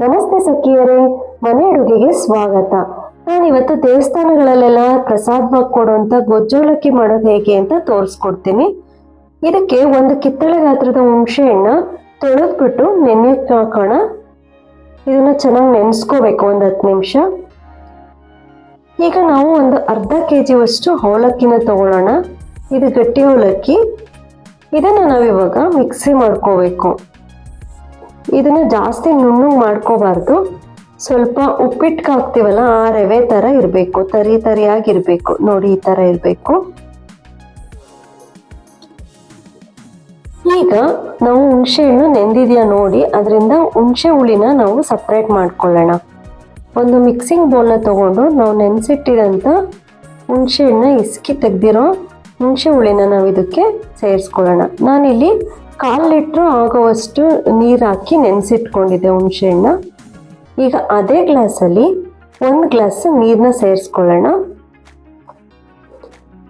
ನಮಸ್ತೆ ಸಖಿಯರೇ, ಮನೆ ಅಡುಗೆಗೆ ಸ್ವಾಗತ. ನಾನಿವತ್ತು ದೇವಸ್ಥಾನಗಳಲ್ಲೆಲ್ಲ ಪ್ರಸಾದವಾಗಿ ಕೊಡುವಂಥ ಗೊಜ್ಜೋಲಕ್ಕಿ ಮಾಡೋದು ಹೇಗೆ ಅಂತ ತೋರಿಸ್ಕೊಡ್ತೀನಿ. ಇದಕ್ಕೆ ಒಂದು ಕಿತ್ತಳೆ ಗಾತ್ರದ ಹುಣಸೆಹಣ್ಣ ತೊಳೆದ್ಬಿಟ್ಟು ನೆನೆಯಕ್ಕೆ ಹಾಕೋಣ. ಇದನ್ನು ಚೆನ್ನಾಗಿ ನೆನೆಸ್ಕೋಬೇಕು ಒಂದು 10 ನಿಮಿಷ. ಈಗ ನಾವು ಒಂದು ಅರ್ಧ kg ಅವಲಕ್ಕಿನ ತಗೊಳ್ಳೋಣ. ಇದು ಗಟ್ಟಿ ಅವಲಕ್ಕಿ. ಇದನ್ನು ನಾವಿವಾಗ ಮಿಕ್ಸಿ ಮಾಡ್ಕೋಬೇಕು. ಇದನ್ನು ಜಾಸ್ತಿ ನುಣ್ಣಗೆ ಮಾಡ್ಕೋಬಾರ್ದು. ಸ್ವಲ್ಪ ಉಪ್ಪಿಟ್ಟಿಗೆ ಹಾಕ್ತೀವಲ್ಲ ಆ ರವೆ ಥರ ಇರಬೇಕು, ತರಿ ತರಿಯಾಗಿರಬೇಕು. ನೋಡಿ, ಈ ಥರ ಇರಬೇಕು. ಈಗ ನಾವು ಹುಣಸೆ ಹಣ್ಣು ನೆಂದಿದೆಯಾ ನೋಡಿ, ಅದರಿಂದ ಹುಣಸೆ ಹುಳಿನ ನಾವು ಸಪ್ರೇಟ್ ಮಾಡ್ಕೊಳ್ಳೋಣ. ಒಂದು ಮಿಕ್ಸಿಂಗ್ ಬೌಲ್ನ ತಗೊಂಡು ನಾವು ನೆನೆಸಿಟ್ಟಿದಂಥ ಹುಣಸೆ ಹಣ್ಣನ್ನ ಇಸ್ಕಿ ತೆಗೆದಿರೋ ಹುಣಸೆ ಹುಳಿನ ನಾವು ಇದಕ್ಕೆ ಸೇರಿಸ್ಕೊಳ್ಳೋಣ. ನಾನಿಲ್ಲಿ 1/4 ಲೀಟ್ರ್ ಆಗುವಷ್ಟು ನೀರು ಹಾಕಿ ನೆನೆಸಿಟ್ಕೊಂಡಿದ್ದೆ ಹುಣಸೆ ಹಣ್ಣ. ಈಗ ಅದೇ ಗ್ಲಾಸಲ್ಲಿ 1 ಗ್ಲಾಸ್ ನೀರನ್ನ ಸೇರಿಸ್ಕೊಳ್ಳೋಣ.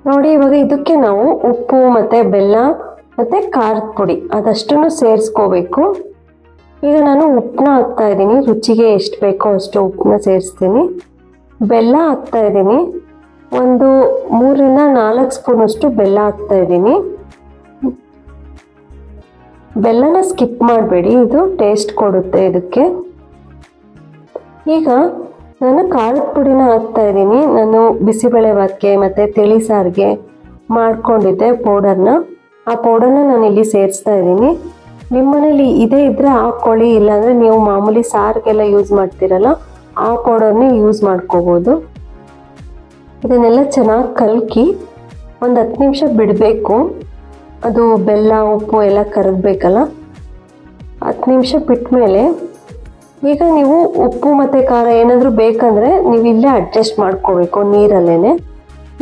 ನೋಡಿ, ಇವಾಗ ಇದಕ್ಕೆ ನಾವು ಉಪ್ಪು ಮತ್ತು ಬೆಲ್ಲ ಮತ್ತು ಖಾರದ ಪುಡಿ ಅದಷ್ಟನ್ನು ಸೇರಿಸ್ಕೋಬೇಕು. ಈಗ ನಾನು ಉಪ್ಪನ್ನ ಹಾಕ್ತಾ ಇದ್ದೀನಿ. ರುಚಿಗೆ ಎಷ್ಟು ಬೇಕೋ ಅಷ್ಟು ಉಪ್ಪನ್ನ ಸೇರಿಸ್ತೀನಿ. ಬೆಲ್ಲ ಹಾಕ್ತಾ ಇದ್ದೀನಿ. ಒಂದು 3ರಿಂದ 4 ಸ್ಪೂನಷ್ಟು ಬೆಲ್ಲ ಹಾಕ್ತಾ ಇದ್ದೀನಿ. ಬೆಲ್ಲನ ಸ್ಕಿಪ್ ಮಾಡಬೇಡಿ, ಇದು ಟೇಸ್ಟ್ ಕೊಡುತ್ತೆ ಇದಕ್ಕೆ. ಈಗ ನಾನು ಖಾರದ ಪುಡಿನ ಹಾಕ್ತಾ ಇದ್ದೀನಿ. ನಾನು ಬಿಸಿಬೇಳೆಭಾತ್ಗೆ ಮತ್ತು ತಿಳಿ ಸಾರಿಗೆ ಮಾಡ್ಕೊಂಡಿದ್ದೆ ಪೌಡರ್ನ. ಆ ಪೌಡರ್ನ ನಾನು ಇಲ್ಲಿ ಸೇರಿಸ್ತಾ ಇದ್ದೀನಿ. ನಿಮ್ಮ ಮನೇಲಿ ಇದೇ ಇದ್ದರೆ ಹಾಕ್ಕೊಳ್ಳಿ, ಇಲ್ಲಾಂದರೆ ನೀವು ಮಾಮೂಲಿ ಸಾರಿಗೆಲ್ಲ ಯೂಸ್ ಮಾಡ್ತೀರಲ್ಲ ಆ ಪೌಡರ್ನೇ ಯೂಸ್ ಮಾಡ್ಕೋಬೋದು. ಇದನ್ನೆಲ್ಲ ಚೆನ್ನಾಗಿ ಕಲಕಿ ಒಂದು 10 ನಿಮಿಷ ಬಿಡಬೇಕು. ಅದು ಬೆಲ್ಲ ಉಪ್ಪು ಎಲ್ಲ ಕರಗಬೇಕಲ್ಲ. 10 ನಿಮಿಷ ಬಿಟ್ಟ ಮೇಲೆ ಈಗ ನೀವು ಉಪ್ಪು ಮತ್ತು ಖಾರ ಏನಾದರೂ ಬೇಕಂದರೆ ನೀವು ಇಲ್ಲೇ ಅಡ್ಜಸ್ಟ್ ಮಾಡ್ಕೋಬೇಕು ನೀರಲ್ಲೇ.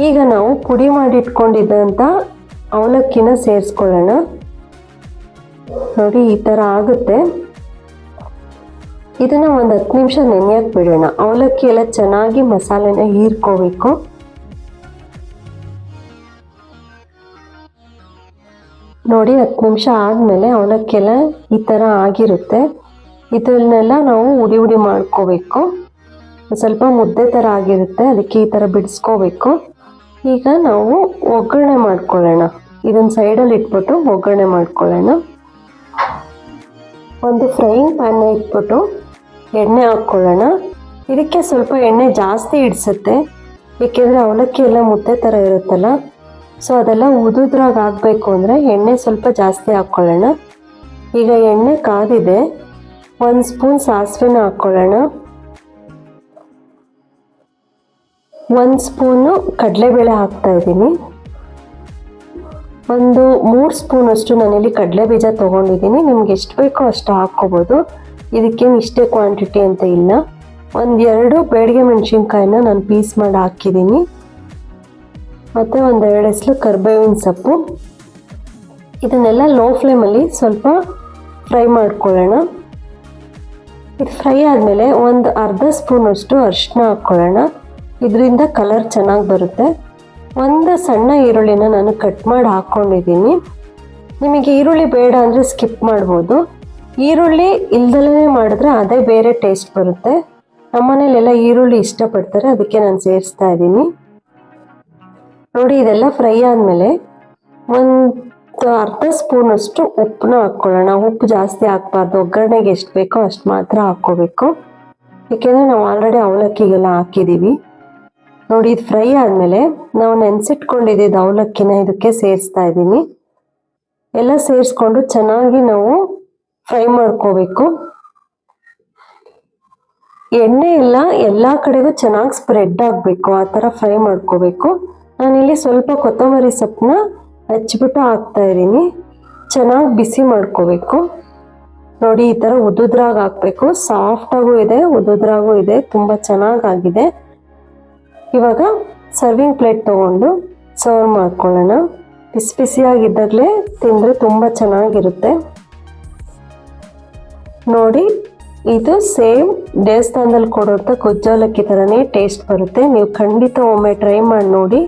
ಈಗ ನಾವು ಪುಡಿ ಮಾಡಿಟ್ಕೊಂಡಿದ್ದಂಥ ಅವಲಕ್ಕಿನ ಸೇರಿಸ್ಕೊಳ್ಳೋಣ. ನೋಡಿ, ಈ ಥರ ಆಗುತ್ತೆ. ಇದನ್ನು ಒಂದು 10 ನಿಮಿಷ ನೆನೆಯಕ್ಕೆ ಬಿಡೋಣ. ಅವಲಕ್ಕಿ ಎಲ್ಲ ಚೆನ್ನಾಗಿ ಮಸಾಲೆನ ಹೀರ್ಕೋಬೇಕು. ನೋಡಿ, 10 ನಿಮಿಷ ಆದಮೇಲೆ ಅವಲಕ್ಕಿ ಎಲ್ಲ ಈ ಥರ ಆಗಿರುತ್ತೆ. ಇದನ್ನೆಲ್ಲ ನಾವು ಉಡಿ ಮಾಡ್ಕೋಬೇಕು. ಸ್ವಲ್ಪ ಮುದ್ದೆ ಥರ ಆಗಿರುತ್ತೆ, ಅದಕ್ಕೆ ಈ ಥರ ಬಿಡಿಸ್ಕೋಬೇಕು. ಈಗ ನಾವು ಒಗ್ಗರಣೆ ಮಾಡ್ಕೊಳ್ಳೋಣ. ಇದನ್ನು ಸೈಡಲ್ಲಿ ಇಟ್ಬಿಟ್ಟು ಒಗ್ಗರಣೆ ಮಾಡ್ಕೊಳ್ಳೋಣ. ಒಂದು ಫ್ರೈಯಿಂಗ್ ಪ್ಯಾನ್ನ ಇಟ್ಬಿಟ್ಟು ಎಣ್ಣೆ ಹಾಕ್ಕೊಳ್ಳೋಣ. ಇದಕ್ಕೆ ಸ್ವಲ್ಪ ಎಣ್ಣೆ ಜಾಸ್ತಿ ಹಿಡಿಸುತ್ತೆ, ಏಕೆಂದರೆ ಅವಲಕ್ಕಿ ಎಲ್ಲ ಮುದ್ದೆ ಥರ ಇರುತ್ತಲ್ಲ. ಸೊ ಅದೆಲ್ಲ ಉದುದ್ರಾಗಿ ಆಗಬೇಕು ಅಂದರೆ ಎಣ್ಣೆ ಸ್ವಲ್ಪ ಜಾಸ್ತಿ ಹಾಕ್ಕೊಳ್ಳೋಣ. ಈಗ ಎಣ್ಣೆ ಕಾದಿದೆ. 1 ಸ್ಪೂನ್ ಸಾಸಿವೆನ ಹಾಕ್ಕೊಳ್ಳೋಣ. 1 ಸ್ಪೂನು ಕಡಲೆಬೇಳೆ ಹಾಕ್ತಾ ಇದ್ದೀನಿ. ಒಂದು 3 ಸ್ಪೂನಷ್ಟು ನಾನಿಲ್ಲಿ ಕಡಲೆ ಬೀಜ ತೊಗೊಂಡಿದ್ದೀನಿ. ನಿಮ್ಗೆ ಎಷ್ಟು ಬೇಕೋ ಅಷ್ಟು ಹಾಕ್ಕೋಬೋದು. ಇದಕ್ಕೇನು ಇಷ್ಟೇ ಕ್ವಾಂಟಿಟಿ ಅಂತ ಇಲ್ಲ. 1-2 ಬೇಡಿಗೆ ಮೆಣಸಿನ್ಕಾಯಿನ ನಾನು ಪೀಸ್ ಮಾಡಿ ಹಾಕಿದ್ದೀನಿ. ಮತ್ತು 1-2 ಎಸಳು ಕರಿಬೇವಿನ ಸೊಪ್ಪು. ಇದನ್ನೆಲ್ಲ ಲೋ ಫ್ಲೇಮಲ್ಲಿ ಸ್ವಲ್ಪ ಫ್ರೈ ಮಾಡ್ಕೊಳ್ಳೋಣ. ಇದು ಫ್ರೈ ಆದಮೇಲೆ ಒಂದು ಅರ್ಧ ಸ್ಪೂನಷ್ಟು ಅರಿಶಿನ ಹಾಕ್ಕೊಳ್ಳೋಣ. ಇದರಿಂದ ಕಲರ್ ಚೆನ್ನಾಗಿ ಬರುತ್ತೆ. ಒಂದು ಸಣ್ಣ ಈರುಳ್ಳಿನ ನಾನು ಕಟ್ ಮಾಡಿ ಹಾಕ್ಕೊಂಡಿದ್ದೀನಿ. ನಿಮಗೆ ಈರುಳ್ಳಿ ಬೇಡ ಅಂದರೆ ಸ್ಕಿಪ್ ಮಾಡ್ಬೋದು. ಈರುಳ್ಳಿ ಇಲ್ದಲೇ ಮಾಡಿದ್ರೆ ಅದೇ ಬೇರೆ ಟೇಸ್ಟ್ ಬರುತ್ತೆ. ನಮ್ಮನೇಲೆಲ್ಲ ಈರುಳ್ಳಿ ಇಷ್ಟಪಡ್ತಾರೆ, ಅದಕ್ಕೆ ನಾನು ಸೇರಿಸ್ತಾ ಇದ್ದೀನಿ. ನೋಡಿ, ಇದೆಲ್ಲ ಫ್ರೈ ಆದಮೇಲೆ ಒಂದು ಅರ್ಧ ಸ್ಪೂನಷ್ಟು ಉಪ್ಪನ್ನ ಹಾಕ್ಕೊಳ್ಳೋಣ. ಉಪ್ಪು ಜಾಸ್ತಿ ಹಾಕ್ಬಾರ್ದು, ಒಗ್ಗರಣೆಗೆ ಎಷ್ಟು ಬೇಕೋ ಅಷ್ಟು ಮಾತ್ರ ಹಾಕ್ಕೋಬೇಕು. ಏಕೆಂದರೆ ನಾವು ಆಲ್ರೆಡಿ ಅವಲಕ್ಕಿಗೆಲ್ಲ ಹಾಕಿದ್ದೀವಿ. ನೋಡಿ, ಇದು ಫ್ರೈ ಆದಮೇಲೆ ನಾವು ನೆನೆಸಿಟ್ಕೊಂಡಿದ್ದು ಅವಲಕ್ಕಿನ ಇದಕ್ಕೆ ಸೇರಿಸ್ತಾ ಇದ್ದೀನಿ. ಎಲ್ಲ ಸೇರಿಸ್ಕೊಂಡು ಚೆನ್ನಾಗಿ ನಾವು ಫ್ರೈ ಮಾಡ್ಕೋಬೇಕು. ಎಣ್ಣೆ ಎಲ್ಲ ಕಡೆಗೂ ಚೆನ್ನಾಗಿ ಸ್ಪ್ರೆಡ್ ಆಗಬೇಕು, ಆ ಥರ ಫ್ರೈ ಮಾಡ್ಕೋಬೇಕು. ನಾನಿಲ್ಲಿ ಸ್ವಲ್ಪ ಕೊತ್ತಂಬರಿ ಸೊಪ್ಪನ್ನ ಹಚ್ಬಿಟ್ಟು ಹಾಕ್ತಾ ಇದ್ದೀನಿ. ಚೆನ್ನಾಗಿ ಬಿಸಿ ಮಾಡ್ಕೋಬೇಕು. ನೋಡಿ, ಈ ಥರ ಉದುದ್ರಾಗಿ ಹಾಕಬೇಕು. ಸಾಫ್ಟಾಗೂ ಇದೆ, ಉದುದ್ರಾಗೂ ಇದೆ, ತುಂಬ ಚೆನ್ನಾಗಾಗಿದೆ. ಇವಾಗ ಸರ್ವಿಂಗ್ ಪ್ಲೇಟ್ ತೊಗೊಂಡು ಸರ್ವ್ ಮಾಡ್ಕೊಳ್ಳೋಣ. ಬಿಸಿ ಬಿಸಿಯಾಗಿದ್ದಾಗಲೇ ತಿಂದರೆ ತುಂಬ ಚೆನ್ನಾಗಿರುತ್ತೆ. ನೋಡಿ, ಇದು ಸೇಮ್ ದೇವಸ್ಥಾನದಲ್ಲಿ ಕೊಡುವಂಥ ಗೊಜ್ಜೋಲಕ್ಕಿ ಥರನೇ ಟೇಸ್ಟ್ ಬರುತ್ತೆ. ನೀವು ಖಂಡಿತ ಒಮ್ಮೆ ಟ್ರೈ ಮಾಡಿ ನೋಡಿ.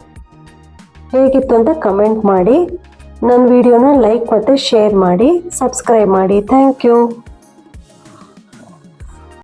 ಹೇಗಿತ್ತು ಅಂತ ಕಮೆಂಟ್ ಮಾಡಿ. ನನ್ನ ವಿಡಿಯೋನ ಲೈಕ್ ಮತ್ತು ಶೇರ್ ಮಾಡಿ, ಸಬ್ಸ್ಕ್ರೈಬ್ ಮಾಡಿ. Thank you.